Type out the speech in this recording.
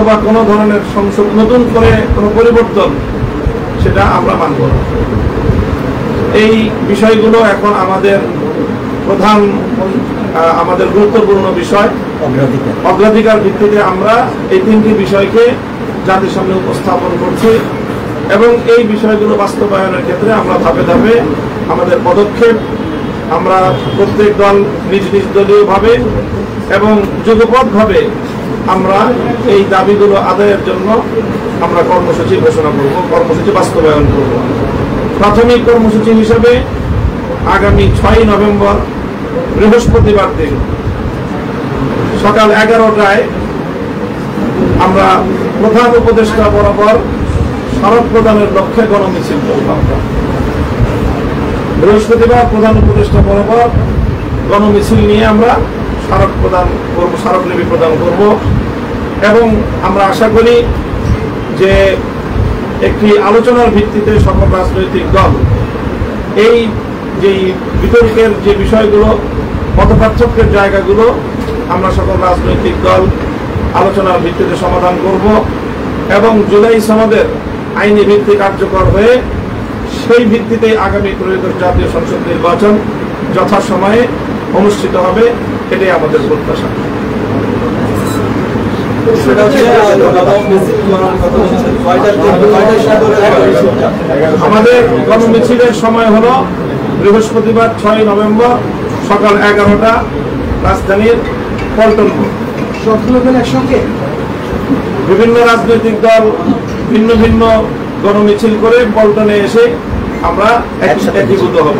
অথবা কোনো ধরনের সংসদ নতুন করে কোনো পরিবর্তন সেটা আমরা মানব না। এই বিষয়গুলো এখন আমাদের প্রধান আমাদের গুরুত্বপূর্ণ বিষয়, অগ্রাধিকার ভিত্তিতে আমরা এই তিনটি বিষয়কে জাতির সামনে উপস্থাপন করছি এবং এই বিষয়গুলো বাস্তবায়নের ক্ষেত্রে আমরা ধাপে ধাপে আমাদের পদক্ষেপ আমরা প্রত্যেক দল নিজ নিজ দলীয়ভাবে এবং যুগপৎভাবে আমরা এই দাবিগুলো আদায়ের জন্য আমরা কর্মসূচি ঘোষণা করব, কর্মসূচি বাস্তবায়ন করব। প্রাথমিক কর্মসূচি হিসেবে আগামী 6 নভেম্বর বৃহস্পতিবার দিন সকাল 11টায় আমরা প্রধান উপদেষ্টা বরাবর স্মারক প্রদানের লক্ষ্যে গণমিছিল করব। বৃহস্পতিবার প্রধান উপদেষ্টা বরাবর গণমিছিল নিয়ে আমরা স্মারক প্রদান করব, স্মারকলিপি প্রদান করব এবং আমরা আশা করি যে একটি আলোচনার ভিত্তিতে সকল রাজনৈতিক দল এই যে বিতর্কের যে বিষয়গুলো, মতপার্থক্যের জায়গাগুলো আমরা সকল রাজনৈতিক দল আলোচনার ভিত্তিতে সমাধান করব এবং জুলাই সনদের আইনি ভিত্তি কার্যকর হয়ে সেই ভিত্তিতে আগামী ত্রয়োদশ জাতীয় সংসদ নির্বাচন যথাসময়ে অনুষ্ঠিত হবে, এটাই আমাদের প্রত্যাশা। আমাদের গণমিছিলের সময় হলো বৃহস্পতিবার 6 নভেম্বর সকাল 11টা রাজধানীর পল্টন মোড়। একসঙ্গে বিভিন্ন রাজনৈতিক দল ভিন্ন ভিন্ন গণমিছিল করে পল্টনে এসে আমরা একীভূত হব।